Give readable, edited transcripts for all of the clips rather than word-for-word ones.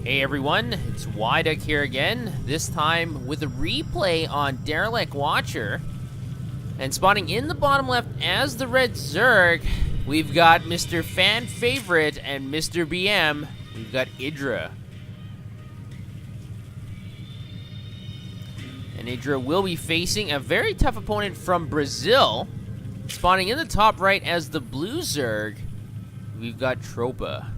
Hey everyone, it's Idra here again, this time with a replay on Derelict Watcher. And spawning in the bottom left as the red Zerg, we've got Mr. Fan Favorite and Mr. BM, we've got Idra. And Idra will be facing a very tough opponent from Brazil. Spawning in the top right as the blue Zerg, we've got Tropa.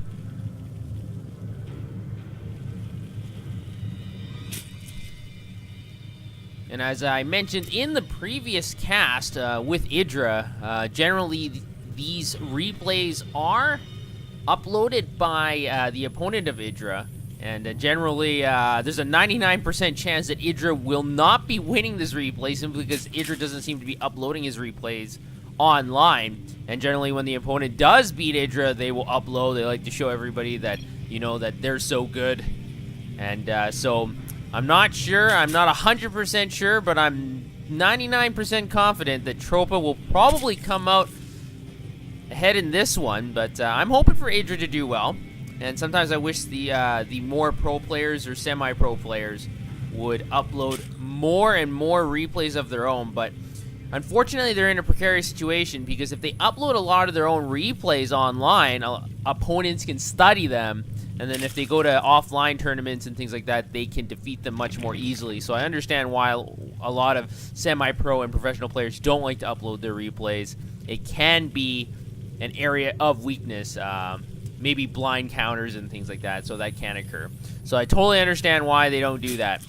And as I mentioned in the previous cast with Idra, generally these replays are uploaded by the opponent of Idra. And generally, there's a 99% chance that Idra will not be winning this replay simply because Idra doesn't seem to be uploading his replays online. And generally when the opponent does beat Idra, they will upload. They like to show everybody that, you know, that they're so good. And so I'm not sure, I'm not 100% sure, but I'm 99% confident that Tropa will probably come out ahead in this one. But I'm hoping for Idra to do well. And sometimes I wish the more pro players or semi-pro players would upload more and more replays of their own. But unfortunately, they're in a precarious situation because if they upload a lot of their own replays online, opponents can study them. And then if they go to offline tournaments and things like that, they can defeat them much more easily. So I understand why a lot of semi-pro and professional players don't like to upload their replays. It can be an area of weakness, maybe blind counters and things like that, so that can occur. So I totally understand why they don't do that.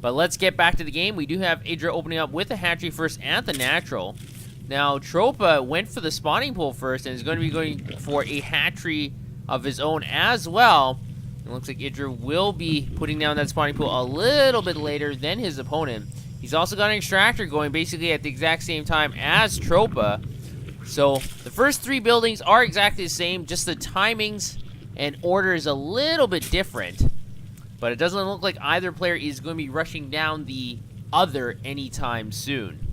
But let's get back to the game. We do have Idra opening up with the hatchery first at the natural. Now, Tropa went for the spawning pool first and is going to be going for a hatchery of his own as well. It looks like Idra will be putting down that spawning pool a little bit later than his opponent. He's also got an extractor going basically at the exact same time as Tropa. So the first three buildings are exactly the same, just the timings and order is a little bit different. But it doesn't look like either player is going to be rushing down the other anytime soon.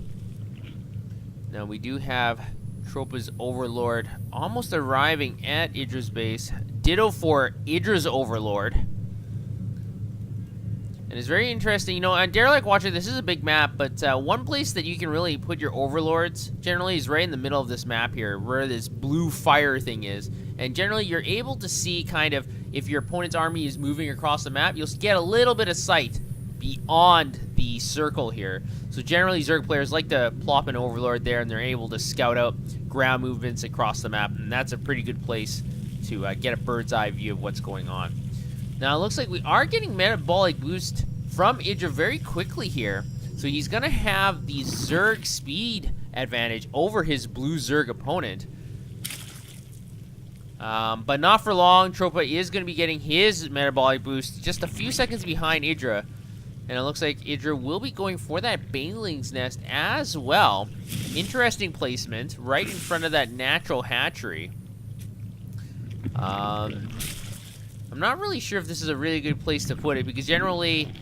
Now we do have Tropa's Overlord almost arriving at Idra's base. Ditto for Idra's Overlord. And it's very interesting, you know, on Derelict Watcher, this is a big map, but one place that you can really put your Overlords generally is right in the middle of this map here, where this blue fire thing is. And generally, you're able to see kind of, if your opponent's army is moving across the map, you'll get a little bit of sight beyond the circle here. So generally, Zerg players like to plop an Overlord there, and they're able to scout out ground movements across the map, and that's a pretty good place to get a bird's eye view of what's going on. Now, it looks like we are getting metabolic boost from Idra very quickly here. So he's going to have the Zerg speed advantage over his blue Zerg opponent. But not for long. Tropa is going to be getting his metabolic boost just a few seconds behind Idra. And it looks like Idra will be going for that Baneling's Nest as well. Interesting placement right in front of that natural hatchery. I'm not really sure if this is a really good place to put it because generally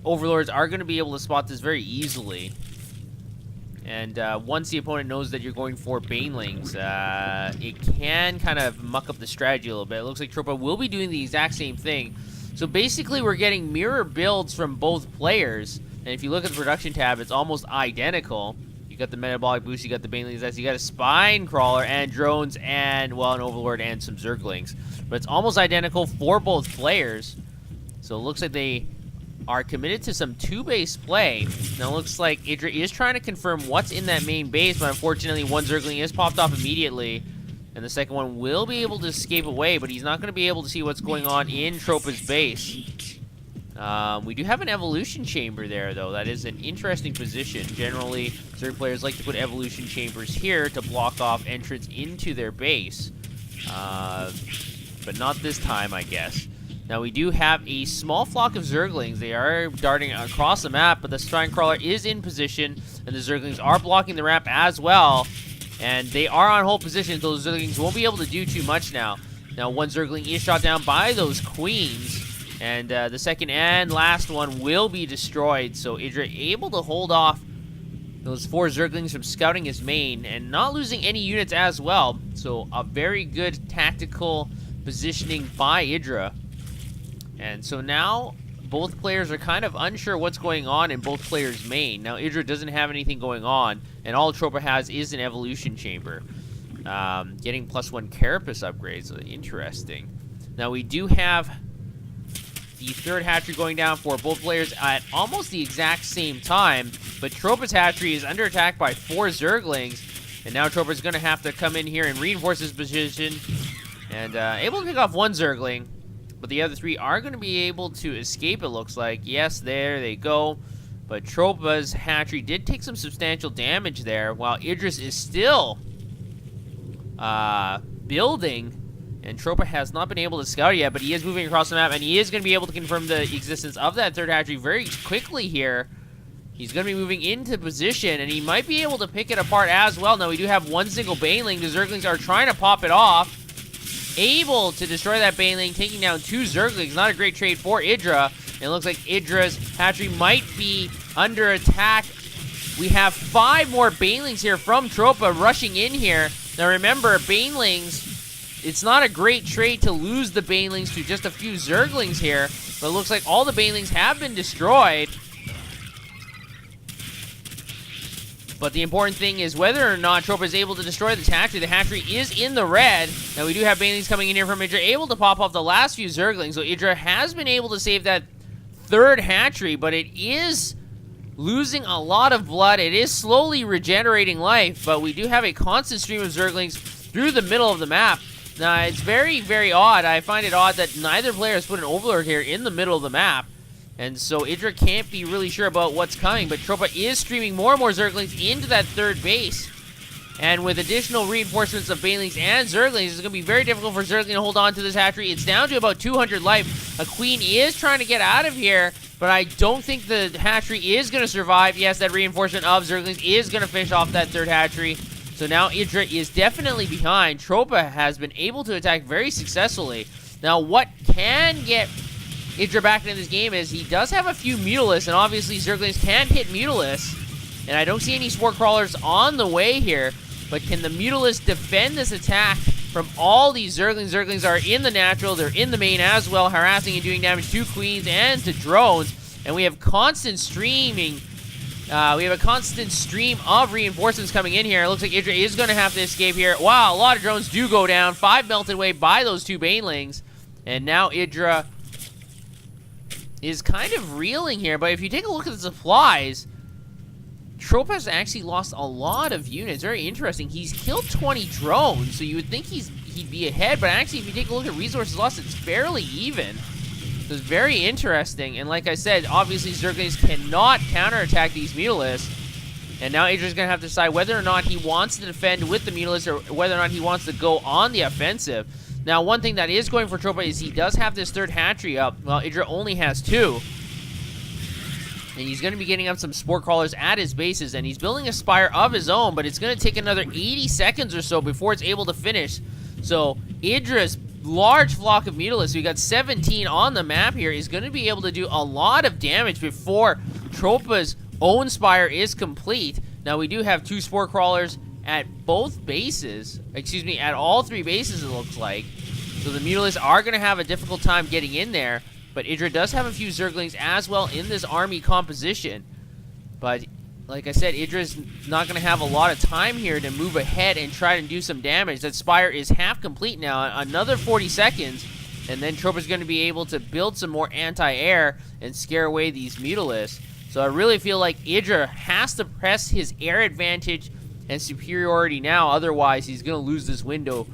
Overlords are going to be able to spot this very easily. And once the opponent knows that you're going for Banelings, it can kind of muck up the strategy a little bit. It looks like Tropa will be doing the exact same thing. So basically, we're getting mirror builds from both players. And if you look at the production tab, it's almost identical. You got the metabolic boost, you got the Banelings Nest, you got a spine crawler and drones and, well, an Overlord and some Zerglings. But it's almost identical for both players. So it looks like they are committed to some two-base play. Now it looks like Idra is trying to confirm what's in that main base, but unfortunately one Zergling is popped off immediately. And the second one will be able to escape away, but he's not going to be able to see what's going on in Tropa's base. We do have an evolution chamber there, though. That is an interesting position. Generally, Zerg players like to put evolution chambers here to block off entrance into their base. But not this time, I guess. Now, we do have a small flock of Zerglings. They are darting across the map, but the Spine Crawler is in position, and the Zerglings are blocking the ramp as well. And they are on hold position, so the Zerglings won't be able to do too much now. Now, one Zergling is shot down by those Queens, and the second and last one will be destroyed. So Idra able to hold off those four Zerglings from scouting his main and not losing any units as well. So a very good tactical positioning by Idra. And so now both players are kind of unsure what's going on in both players' main. Now Idra doesn't have anything going on, and all Tropa has is an evolution chamber. Getting +1 carapace upgrades, interesting. Now we do have the third hatchery going down for both players at almost the exact same time, but Tropa's hatchery is under attack by 4 Zerglings, and now Tropa's going to have to come in here and reinforce his position, and able to pick off 1 Zergling, but the other 3 are going to be able to escape, it looks like. Yes, there they go, but Tropa's hatchery did take some substantial damage there, while Idris is still building. And Tropa has not been able to scout yet, but he is moving across the map, and he is going to be able to confirm the existence of that third hatchery very quickly here. He's going to be moving into position, and he might be able to pick it apart as well. Now, we do have 1 single Baneling. The Zerglings are trying to pop it off. Able to destroy that Baneling, taking down 2 Zerglings. Not a great trade for Idra. And it looks like Idra's hatchery might be under attack. We have 5 more Banelings here from Tropa rushing in here. Now, remember, Banelings... It's not a great trade to lose the Banelings to just a few Zerglings here, but it looks like all the Banelings have been destroyed. But the important thing is whether or not Tropa is able to destroy this hatchery. The hatchery is in the red. Now we do have Banelings coming in here from Idra, able to pop off the last few Zerglings. So Idra has been able to save that third hatchery, but it is losing a lot of blood. It is slowly regenerating life, but we do have a constant stream of Zerglings through the middle of the map. Now, it's very, very odd. I find it odd that neither player has put an Overlord here in the middle of the map. And so Idra can't be really sure about what's coming, but Tropa is streaming more and more Zerglings into that third base. And with additional reinforcements of Banelings and Zerglings, it's going to be very difficult for Zergling to hold on to this hatchery. It's down to about 200 life. A Queen is trying to get out of here, but I don't think the hatchery is going to survive. Yes, that reinforcement of Zerglings is going to finish off that third hatchery. So now Idra is definitely behind. Tropa has been able to attack very successfully. Now what can get Idra back into this game is he does have a few Mutalisks, and obviously Zerglings can hit Mutalisks. And I don't see any Spore Crawlers on the way here, but can the Mutalisks defend this attack from all these Zerglings? Zerglings are in the natural, they're in the main as well, harassing and doing damage to Queens and to drones. And we have constant streaming. We have a constant stream of reinforcements coming in here. It looks like Idra is going to have to escape here. Wow, a lot of drones do go down. 5 melted away by those 2 Banelings. And now Idra is kind of reeling here. But if you take a look at the supplies, Tropa has actually lost a lot of units. Very interesting. He's killed 20 drones, so you would think he'd be ahead. But actually, if you take a look at resources lost, it's fairly even. So it's very interesting, and like I said, obviously Zerglings cannot counterattack these Mutalisks, and now Idra's going to have to decide whether or not he wants to defend with the Mutalisks or whether or not he wants to go on the offensive. Now, one thing that is going for Tropa is he does have this third hatchery up, while Idra only has 2. And he's going to be getting up some Spore Crawlers at his bases, and he's building a Spire of his own, but it's going to take another 80 seconds or so before it's able to finish. So Idra's large flock of Mutalisks, we got 17 on the map here, is going to be able to do a lot of damage before Tropa's own Spire is complete. Now, we do have 2 Spore Crawlers at both bases, excuse me, at all 3 bases it looks like. So the Mutalisks are going to have a difficult time getting in there, but Idra does have a few Zerglings as well in this army composition. But like I said, Idra's not going to have a lot of time here to move ahead and try to do some damage. That Spire is half complete now. Another 40 seconds, and then Tropa's going to be able to build some more anti-air and scare away these Mutalisks. So I really feel like Idra has to press his air advantage and superiority now. Otherwise, he's going to lose this window.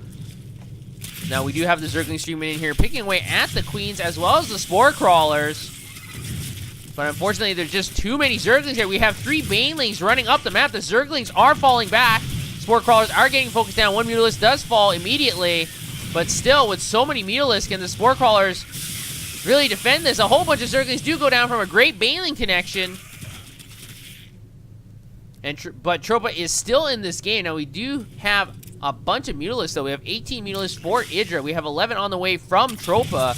Now, we do have the Zergling streaming in here, picking away at the Queens as well as the Spore Crawlers. But unfortunately, there's just too many Zerglings here. We have 3 Banelings running up the map. The Zerglings are falling back. Spore Crawlers are getting focused down. 1 Mutalisk does fall immediately. But still, with so many Mutalisks, can the Spore Crawlers really defend this? A whole bunch of Zerglings do go down from a great Baneling connection. But Tropa is still in this game. Now, we do have a bunch of Mutalisks, though. We have 18 Mutalisks for Idra. We have 11 on the way from Tropa.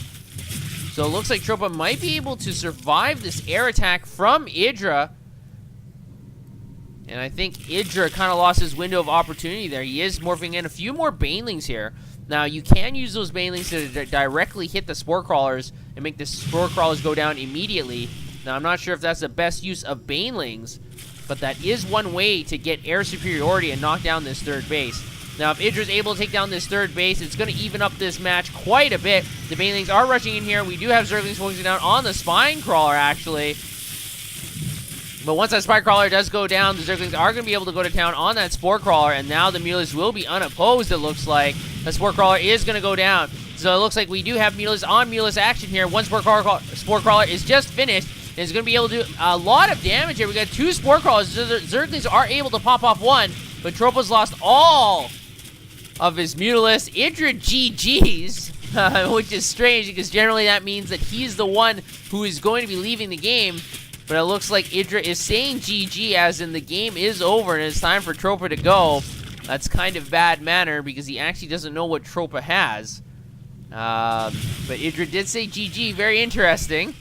So it looks like Tropa might be able to survive this air attack from Idra. And I think Idra kind of lost his window of opportunity there. He is morphing in a few more Banelings here. Now, you can use those banelings to directly hit the spore crawlers and make the spore crawlers go down immediately. Now, I'm not sure if that's the best use of banelings, but that is one way to get air superiority and knock down this third base. Now, if Idra's able to take down this third base, it's going to even up this match quite a bit. The banelings are rushing in here. We do have Zerglings focusing down on the spine crawler, actually. But once that spine crawler does go down, the Zerglings are going to be able to go to town on that spore crawler, and now the Mulus will be unopposed, it looks like. The spore crawler is going to go down. So it looks like we do have Mulus on Mulus action here. One spore crawler is just finished, and it's going to be able to do a lot of damage here. We got 2 spore crawlers. Zerglings are able to pop off 1, but Tropa's lost all of his Mulus. Idra GG's, which is strange because generally that means that he's the one who is going to be leaving the game. But it looks like Idra is saying GG as in the game is over and it's time for Tropa to go. That's kind of bad manner because he actually doesn't know what Tropa has. But Idra did say GG, very interesting.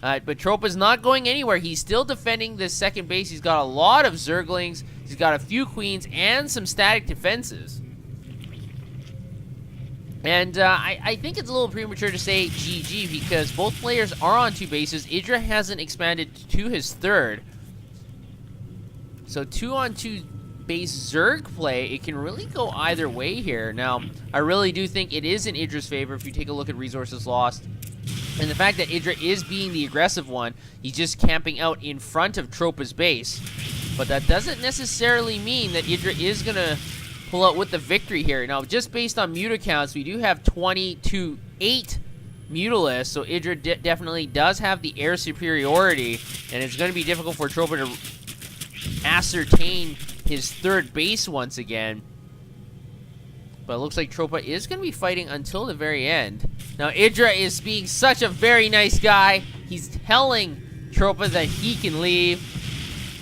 But Tropa's not going anywhere. He's still defending this second base. He's got a lot of Zerglings. He's got a few Queens and some static defenses. And I think it's a little premature to say GG because both players are on 2 bases. Idra hasn't expanded to his third. So 2-on-2 base Zerg play, it can really go either way here. Now, I really do think it is in Idra's favor if you take a look at resources lost. And the fact that Idra is being the aggressive one, he's just camping out in front of Tropa's base. But that doesn't necessarily mean that Idra is going to pull out with the victory here. Now, just based on mute accounts, we do have 20-8 Mutalists, so Idra definitely does have the air superiority, and it's going to be difficult for Tropa to ascertain his third base once again. But it looks like Tropa is going to be fighting until the very end. Now, Idra is being such a very nice guy. He's telling Tropa that he can leave.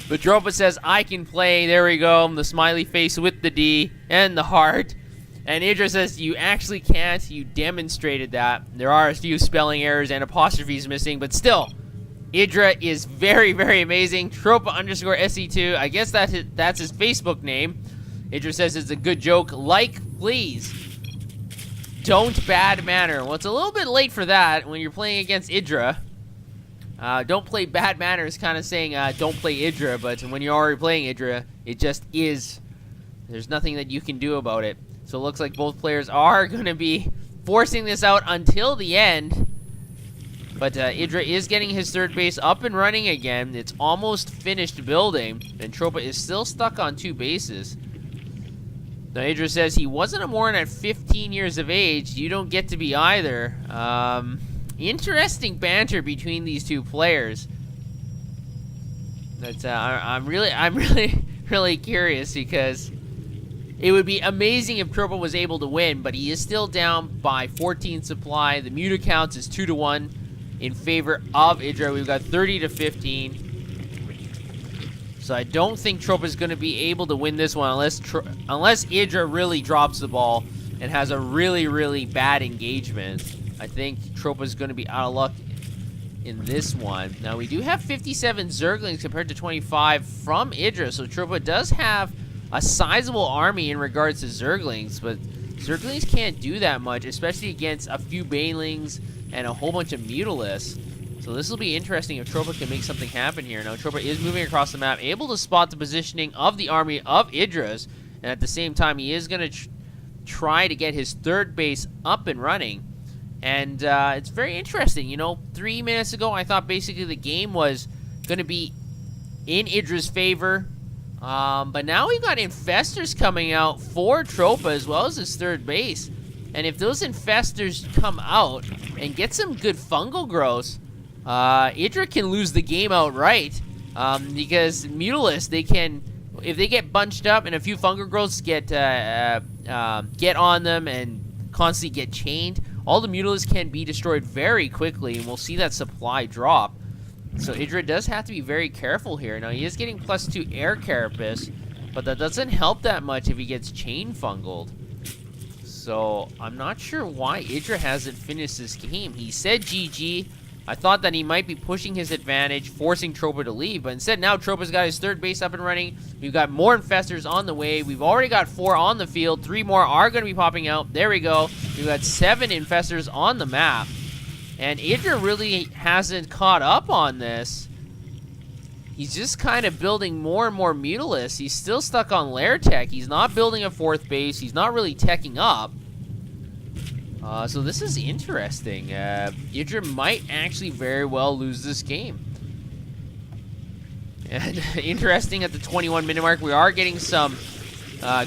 But Tropa says, I can play. There we go. The smiley face with the D and the heart. And Idra says, you actually can't. You demonstrated that. There are a few spelling errors and apostrophes missing, but still, Idra is very, very amazing. Tropa_SE2. I guess that's his Facebook name. Idra says it's a good joke. Like, please. Don't bad manner. Well, it's a little bit late for that when you're playing against Idra. Don't play bad manners, kind of saying don't play Idra, but when you're already playing Idra, it just is. There's nothing that you can do about it. So it looks like both players are going to be forcing this out until the end. But Idra is getting his third base up and running again. It's almost finished building, and Tropa is still stuck on 2 bases. Now, Idra says he wasn't a Morin at 15 years of age. You don't get to be either. Interesting banter between these 2 players. But I'm really curious because it would be amazing if Tropa was able to win, but he is still down by 14 supply. The mute accounts is 2-1 in favor of Idra. We've got 30-15. So I don't think Tropa is going to be able to win this one unless Idra really drops the ball and has a really, really bad engagement. I think Tropa's going to be out of luck in this one. Now, we do have 57 Zerglings compared to 25 from Idra, so Tropa does have a sizable army in regards to Zerglings, but Zerglings can't do that much, especially against a few Banelings and a whole bunch of Mutalists. So this will be interesting if Tropa can make something happen here. Now, Tropa is moving across the map, able to spot the positioning of the army of Idra's, and at the same time, he is going to try to get his third base up and running. And it's very interesting. You know, 3 minutes ago, I thought basically the game was going to be in Idra's favor. But now we've got Infestors coming out for Tropa as well as his third base. And if those Infestors come out and get some good fungal growth, Idra can lose the game outright. Because Mutalists, they can, if they get bunched up and a few fungal growths get on them and constantly get chained, all the Mutalists can be destroyed very quickly, and we'll see that supply drop. So Idra does have to be very careful here. Now, he is getting +2 air carapace, but that doesn't help that much if he gets chain fungled. So I'm not sure why Idra hasn't finished this game. He said GG, I thought that he might be pushing his advantage, forcing Tropa to leave, but instead now Tropa's got his third base up and running. We've got more infestors on the way. We've already got 4 on the field. 3 more are going to be popping out. There we go. We've got 7 infestors on the map. And Idra really hasn't caught up on this. He's just kind of building more and more Mutalisks. He's still stuck on Lair Tech. He's not building a 4th base. He's not really teching up. So this is interesting. Idra might actually very well lose this game. And interesting, at the 21-minute mark, we are getting some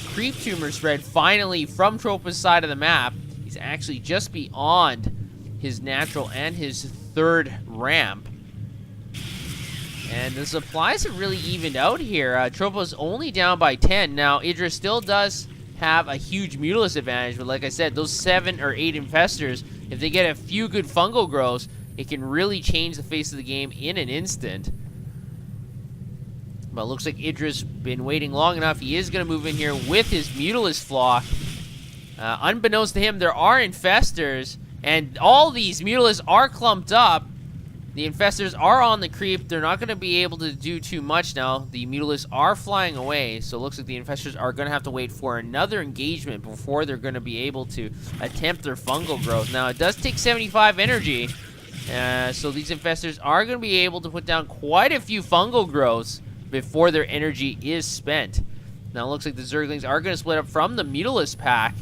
creep tumor spread finally from Tropa's side of the map. He's actually just beyond his natural and his 3rd ramp. And the supplies have really evened out here. Tropa's only down by 10. Now, Idra still does have a huge Mutalisk advantage, but like I said, those 7 or 8 infestors, if they get a few good fungal growths, it can really change the face of the game in an instant. But it looks like Idra's been waiting long enough. He is going to move in here with his Mutalisk flock. Unbeknownst to him, there are infestors, and all these Mutalisks are clumped up. The infestors are on the creep. They're not going to be able to do too much now. The Mutalisks are flying away, so it looks like the infestors are going to have to wait for another engagement before they're going to be able to attempt their fungal growth. Now, it does take 75 energy, so these infestors are going to be able to put down quite a few fungal growths before their energy is spent. Now, it looks like the Zerglings are going to split up from the Mutalisk pack.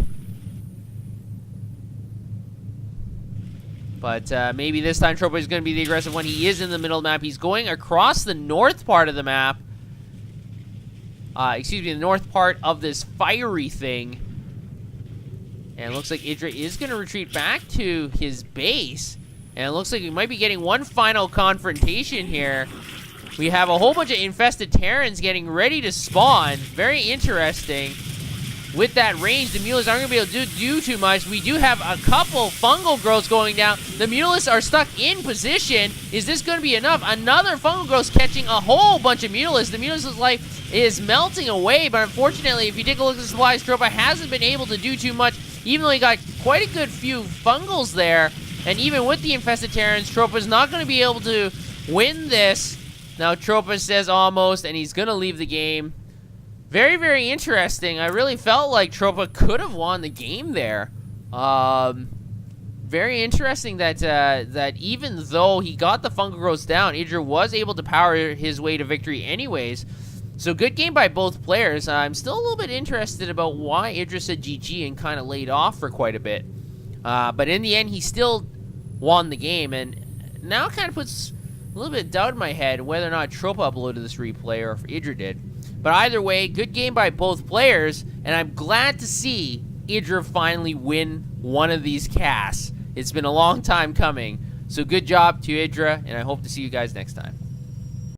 But maybe this time Tropa is going to be the aggressive one. He is in the middle of the map. He's going across the north part of the map. Excuse me, the north part of this fiery thing. And it looks like Idra is going to retreat back to his base. And it looks like we might be getting one final confrontation here. We have a whole bunch of infested Terrans getting ready to spawn. Very interesting. With that range, the Mutalisks aren't going to be able to do too much. We do have a couple fungal growths going down. The Mutalisks are stuck in position. Is this going to be enough? Another fungal growth catching a whole bunch of Mutalisks. The Mutalisk life is melting away, but unfortunately, if you take a look at the supplies, Tropa hasn't been able to do too much, even though he got quite a good few fungals there. And even with the infested Terrans, Tropa's not going to be able to win this. Now, Tropa says almost, and he's going to leave the game. Very, very interesting. I really felt like Tropa could have won the game there. Very interesting that that even though he got the fungal growths down, Idra was able to power his way to victory anyways. So good game by both players. I'm still a little bit interested about why Idra said GG and kind of laid off for quite a bit. But in the end, he still won the game, and now it kind of puts a little bit of doubt in my head whether or not Tropa uploaded this replay or if Idra did. But either way, good game by both players, and I'm glad to see Idra finally win one of these casts. It's been a long time coming. So good job to Idra, and I hope to see you guys next time.